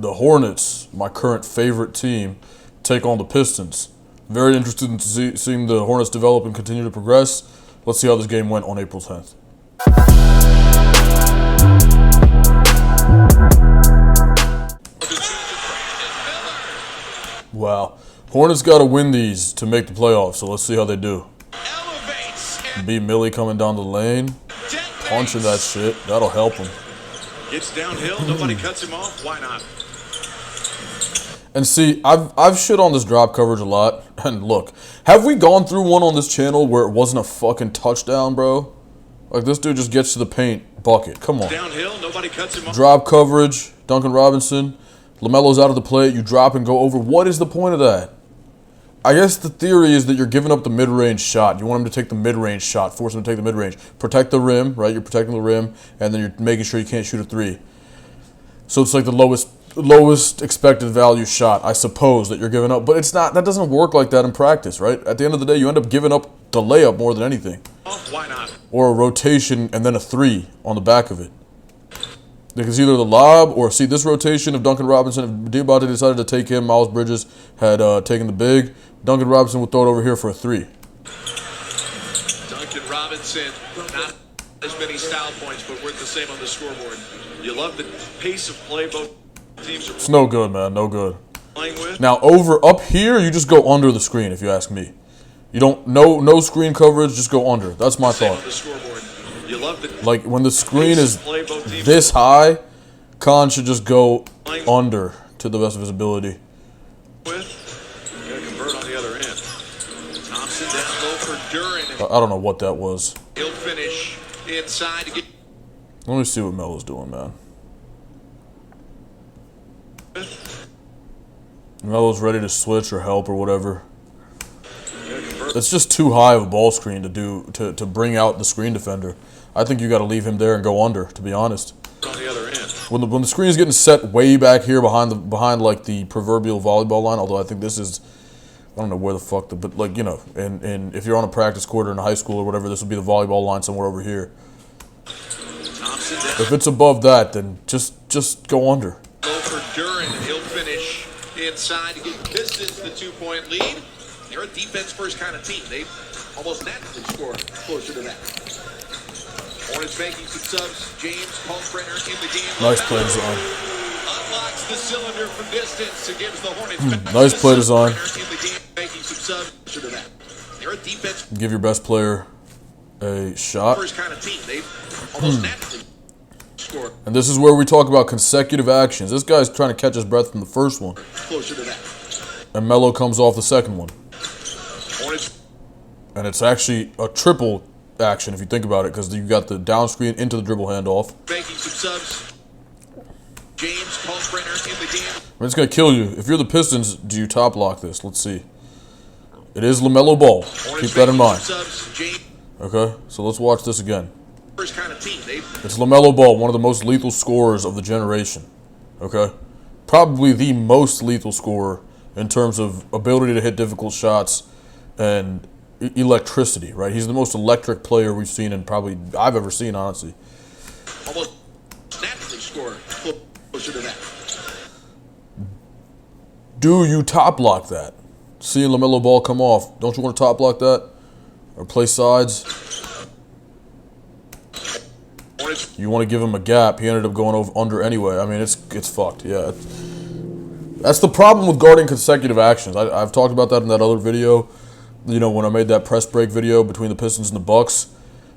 the Hornets, my current favorite team, take on the Pistons. Very interested in seeing the Hornets develop and continue to progress. Let's see how this game went on April 10th. Wow. Hornets got to win these to make the playoffs, so let's see how they do. B. Millie coming down the lane, punching that shit. That'll help him. Gets downhill, nobody cuts him off. Why not? And see, I've shit on this drop coverage a lot. And look, have we gone through one on this channel where it wasn't a fucking touchdown, bro? Like, this dude just gets to the paint, bucket. Come on. Downhill, nobody cuts him off. Drop coverage, Duncan Robinson. LaMelo's out of the plate. You drop and go over. What is the point of that? I guess the theory is that you're giving up the mid-range shot. You want him to take the mid-range shot, force him to take the mid-range. Protect the rim, right? You're protecting the rim, and then you're making sure you can't shoot a three. So it's like the lowest expected value shot, I suppose, that you're giving up. But it's not. That doesn't work like that in practice, right? At the end of the day, you end up giving up the layup more than anything. Why not? Or a rotation and then a three on the back of it. Because either the lob or, see, this rotation of Duncan Robinson, if Diabate decided to take him, Miles Bridges had taken the big, Duncan Robinson would throw it over here for a three. Duncan Robinson, not as many style points, but worth the same on the scoreboard. You love the pace of play both teams are It's no good, man. No good. playing with. Now, up here, you just go under the screen, if you ask me. You don't, no screen coverage, just go under. That's my Same thought. on the scoreboard. You love the Like, when the screen pace is of play both teams this high, Khan should just go under to the best of his ability. with. Got to convert on the other end. Thompson down low for Duren. I don't know what that was. He'll finish inside to get. Let me see what Melo's doing, man. Melo's ready to switch or help or whatever. It's just too high of a ball screen to bring out the screen defender. I think you got to leave him there and go under, to be honest. On the other end. When the screen is getting set way back here behind like the proverbial volleyball line, although I think this is, I don't know where the fuck, but like, you know, and if you're on a practice court or in high school or whatever, this would be the volleyball line somewhere over here. Thompson down If it's above that, then just go under. low for Duren. He'll finish inside to get Pistons the 2-point lead. They're a defense-first kind of team. They almost naturally score closer to that. Hornets making some subs. James Kalkbrenner in the game. Nice play design. Unlocks the cylinder from distance and gives the Hornets. Nice play design. In the game, making some subs closer to that. They're a defense Give your best player a shot. first kind of team. They almost naturally score And this is where we talk about consecutive actions. This guy's trying to catch his breath from the first one. closer to that. And Melo comes off the second one. Hornets And it's actually a triple action if you think about it, because you got the down screen into the dribble handoff. making some subs. James Kalkbrenner in the game. I mean, it's going to kill you. If you're the Pistons, do you top lock this? Let's see. It is LaMelo Ball. Keep that in mind. Subs. James Okay, so let's watch this again. first kind of team. They It's LaMelo Ball, one of the most lethal scorers of the generation. Okay? Probably the most lethal scorer in terms of ability to hit difficult shots and electricity, right? He's the most electric player we've seen and probably I've ever seen, honestly. almost naturally score closer to that. Do you top lock that? Seeing LaMelo Ball come off, don't you want to top lock that? Or play sides? Hornets You want to give him a gap. He ended up going under anyway. I mean, it's fucked. Yeah. That's the problem with guarding consecutive actions. I've talked about that in that other video. You know, when I made that press break video between the Pistons and the Bucks.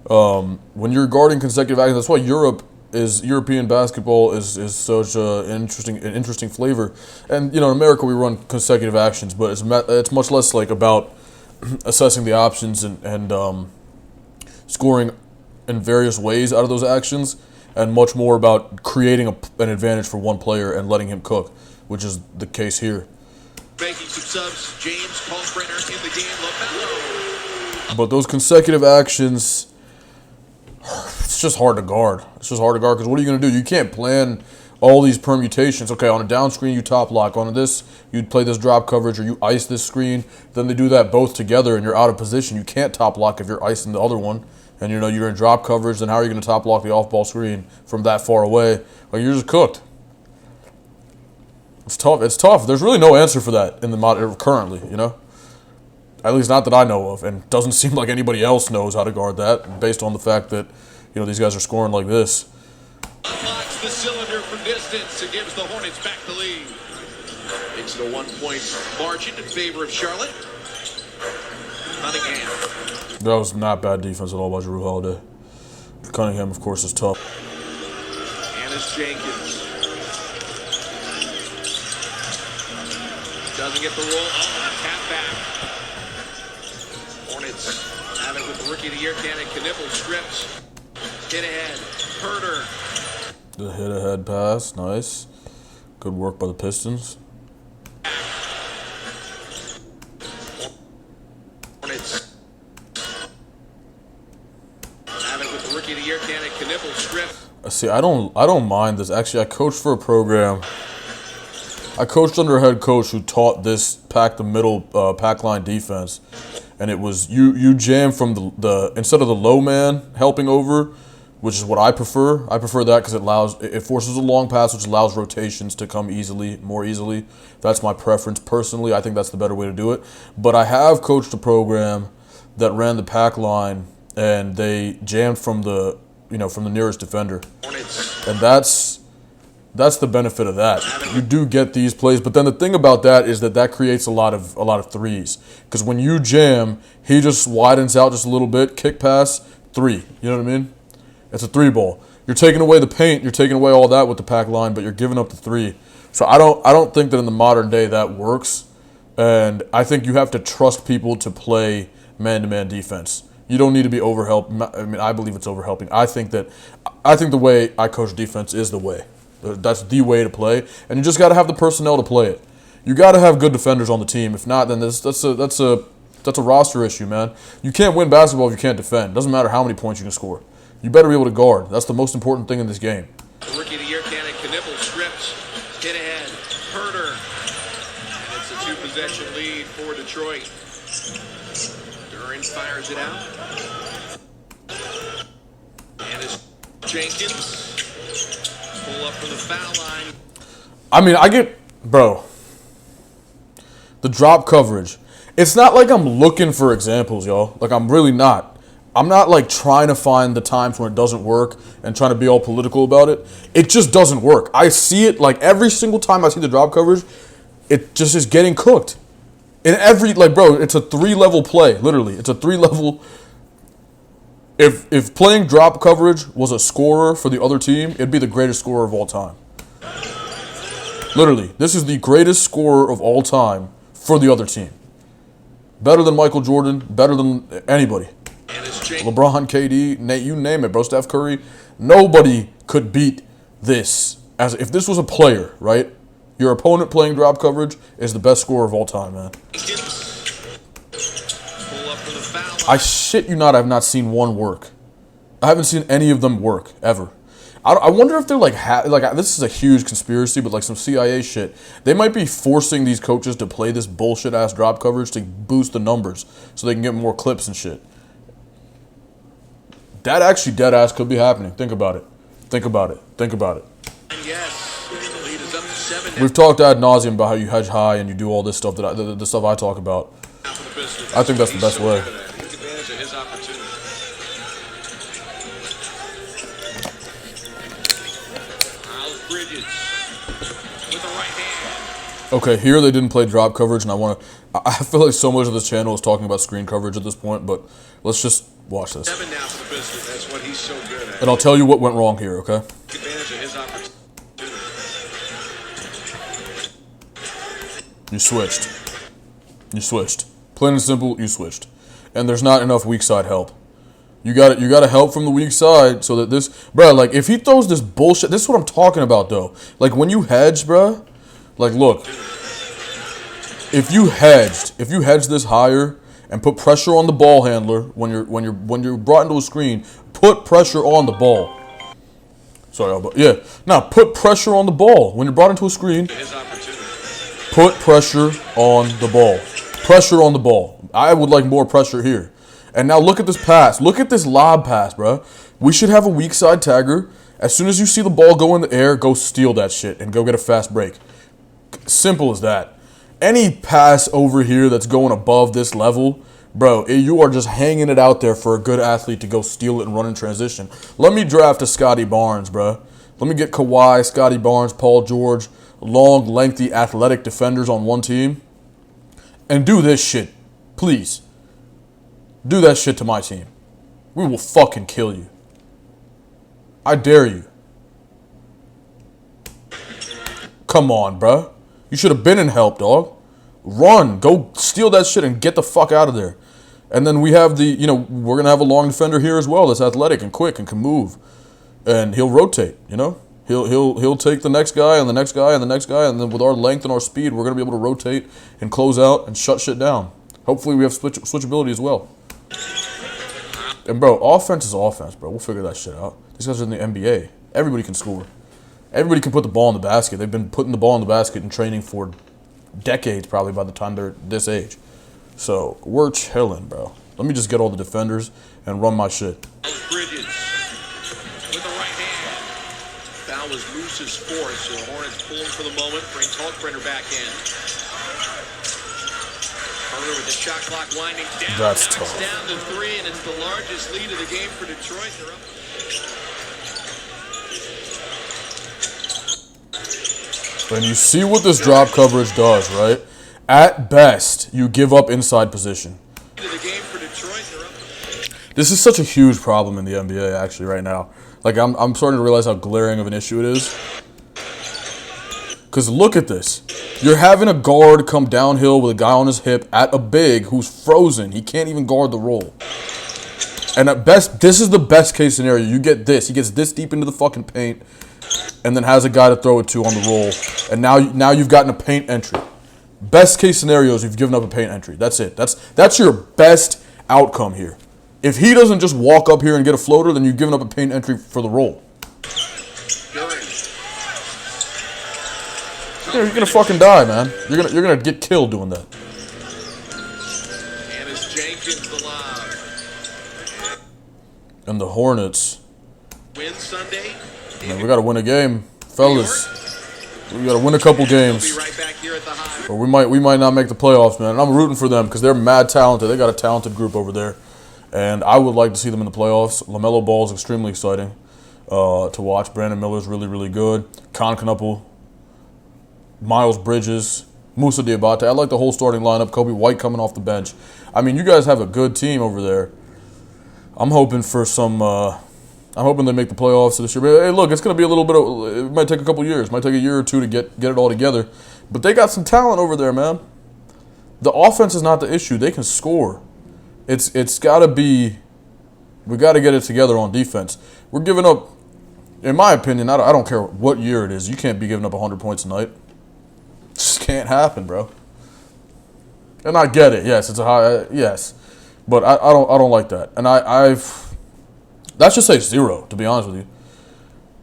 When you're guarding consecutive actions, that's why European basketball is such an interesting flavor. And, you know, in America we run consecutive actions, but it's much less like about assessing the options and scoring in various ways out of those actions, and much more about creating an advantage for one player and letting him cook, which is the case here. making some subs. James Kalkbrenner in the game. LaMelo. But those consecutive actions, it's just hard to guard. It's just hard to guard because what are you going to do? You can't plan all these permutations. Okay, on a down screen, you top lock. On this, you'd play this drop coverage or you ice this screen. Then they do that both together and you're out of position. You can't top lock if you're icing the other one. And, you know, you're in drop coverage. Then how are you going to top lock the off-ball screen from that far away? Like, you're just cooked. It's tough. It's tough. There's really no answer for that in the currently, you know? At least not that I know of, and doesn't seem like anybody else knows how to guard that based on the fact that, you know, these guys are scoring like this. Unlocks the cylinder for distance and gives the Hornets back the lead. Makes it a 1-point margin in favor of Charlotte. Cunningham. That was not bad defense at all by Jrue Holiday. Cunningham, of course, is tough. And it's Jenkins. Doesn't get the roll. Tap back. Hornets have it with the Rookie of the Year candidate. Kniffel strips. Hit ahead. Herder. The hit ahead pass. Nice. Good work by the Pistons. Hornets have it with the Rookie of the Year candidate. Kniffel strips. See, I don't mind this. Actually, I coached for a program. I coached under a head coach who taught this pack the middle pack line defense, and it was you jam from the instead of the low man helping over, which is what I prefer. I prefer that because it forces a long pass, which allows rotations to come more easily. That's my preference personally. I think that's the better way to do it. But I have coached a program that ran the pack line, and they jammed from the nearest defender, and that's the benefit of that. You do get these plays, but then the thing about that is that creates a lot of threes. Because when you jam, he just widens out just a little bit, kick pass, three. You know what I mean? It's a three ball. You're taking away the paint, you're taking away all that with the pack line, but you're giving up the three. So I don't think that in the modern day that works. And I think you have to trust people to play man-to-man defense. You don't need to be overhelp. I mean, I believe it's overhelping. I think the way I coach defense is the way. That's the way to play, and you just got to have the personnel to play it. You got to have good defenders on the team. If not, then that's a roster issue, man. You can't win basketball if you can't defend. Doesn't matter how many points you can score. You better be able to guard. That's the most important thing in this game. The Rookie of the Year candidate Kniffel strips, hit ahead, Herder, and it's a 2-possession lead for Detroit. Duren fires it out, and it's Jenkins. Pull up from the foul line. I mean, bro, the drop coverage. It's not like I'm looking for examples, y'all. Like, I'm really not. I'm not, like, trying to find the times when it doesn't work and trying to be all political about it. It just doesn't work. I see it, like, every single time I see the drop coverage, it just is getting cooked. In every, like, bro, it's a 3-level play, literally. It's a 3-level. If playing drop coverage was a scorer for the other team, it'd be the greatest scorer of all time. Literally, this is the greatest scorer of all time for the other team. Better than Michael Jordan, better than anybody. LeBron, KD, Nate, you name it, bro. Steph Curry. Nobody could beat this. If this was a player, right? Your opponent playing drop coverage is the best scorer of all time, man. I shit you not, I have not seen one work. I haven't seen any of them work, ever. I wonder if they're like this is a huge conspiracy, but like some CIA shit. They might be forcing these coaches to play this bullshit-ass drop coverage to boost the numbers so they can get more clips and shit. That actually dead-ass could be happening. Think about it. Think about it. Think about it. Yes, the lead is up to 7. We've talked ad nauseum about how you hedge high and you do all this stuff, the stuff I talk about. I think that's the best way. Okay, here they didn't play drop coverage, and I feel like so much of this channel is talking about screen coverage at this point, but let's just watch this. That's what he's so good at. And I'll tell you what went wrong here, okay? You switched. You switched. Plain and simple, you switched. And there's not enough weak side help. You got to help from the weak side so that this, bro, like if he throws this bullshit, this is what I'm talking about though. Like when you hedge, bro, like look, if you hedged this higher and put pressure on the ball handler when you're brought into a screen, put pressure on the ball. Sorry, but yeah. Now put pressure on the ball when you're brought into a screen. Put pressure on the ball. Pressure on the ball. I would like more pressure here. And now look at this pass. Look at this lob pass, bro. We should have a weak side tagger. As soon as you see the ball go in the air, go steal that shit and go get a fast break. Simple as that. Any pass over here that's going above this level, bro, you are just hanging it out there for a good athlete to go steal it and run in transition. Let me draft a Scotty Barnes, bro. Let me get Kawhi, Scotty Barnes, Paul George, long, lengthy, athletic defenders on one team, and do this shit. Please. Do that shit to my team. We will fucking kill you. I dare you. Come on, bro. You should have been in help, dog. Run. Go steal that shit and get the fuck out of there. And then we have we're going to have a long defender here as well that's athletic and quick and can move. And he'll rotate, He'll take the next guy and the next guy and the next guy. And then with our length and our speed, we're going to be able to rotate and close out and shut shit down. Hopefully we have switchability as well. And, bro, offense is offense, bro. We'll figure that shit out. These guys are in the NBA. Everybody can score. Everybody can put the ball in the basket. They've been putting the ball in the basket and training for decades probably by the time they're this age. So, we're chilling, bro. Let me just get all the defenders and run my shit. Bridges with the right hand. Foul is Moose's fourth, so the Hornets pull him for the moment. Bring Kalkbrenner back in. Turner with the shot clock winding down. That's Knocks tough. down to three, and it's the largest lead of the game for Detroit. They're up. And you see what this drop coverage does, right? At best, you give up inside position. This is such a huge problem in the NBA, actually, right now. Like, I'm starting to realize how glaring of an issue it is. Because look at this. You're having a guard come downhill with a guy on his hip at a big who's frozen. He can't even guard the roll. And at best, this is the best case scenario. You get this. He gets this deep into the fucking paint and then has a guy to throw it to on the roll. And now you've gotten a paint entry. Best case scenario is you've given up a paint entry. That's it. That's your best outcome here. If he doesn't just walk up here and get a floater, then you've given up a paint entry for the roll. You're gonna fucking die, man. You're gonna get killed doing that. And it's Jenkins the lob. And the Hornets. Win Sunday. Man, we gotta win a game, fellas. We gotta win a couple games. We'll be right back here at the high. Or we might not make the playoffs, man. And I'm rooting for them because they're mad talented. They got a talented group over there. And I would like to see them in the playoffs. LaMelo Ball is extremely exciting to watch. Brandon Miller's really, really good. Knuckle, Miles Bridges, Moussa Diabate. I like the whole starting lineup. Kobe White coming off the bench. I mean, you guys have a good team over there. I'm hoping for some. I'm hoping they make the playoffs this year. But hey, look, it's going to be a little bit of. It might take a couple years. It might take a year or two to get it all together. But they got some talent over there, man. The offense is not the issue. They can score. It's got to be. We got to get it together on defense. We're giving up. In my opinion, I don't care what year it is. You can't be giving up 100 points a night. Just can't happen, bro. And I get it. Yes, it's a high. Yes, but I don't like that. And I've. Let's just say 0. To be honest with you,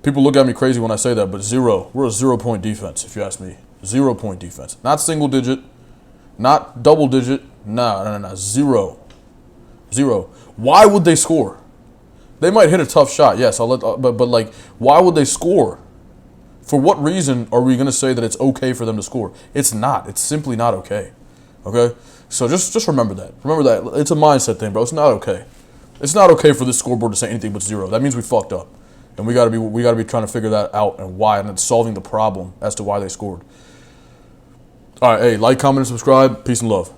people look at me crazy when I say that, but 0. We're a 0-point defense, if you ask me. 0-point defense, not single digit, not double digit. No. 0. Why would they score? They might hit a tough shot. Yes, but like, why would they score? For what reason are we going to say that it's okay for them to score? It's not. It's simply not okay. Okay? So just remember that. Remember that. It's a mindset thing, bro. It's not okay. It's not okay for this scoreboard to say anything but 0. That means we fucked up. And we gotta be trying to figure that out and why, and then solving the problem as to why they scored. All right, hey, like, comment, and subscribe. Peace and love.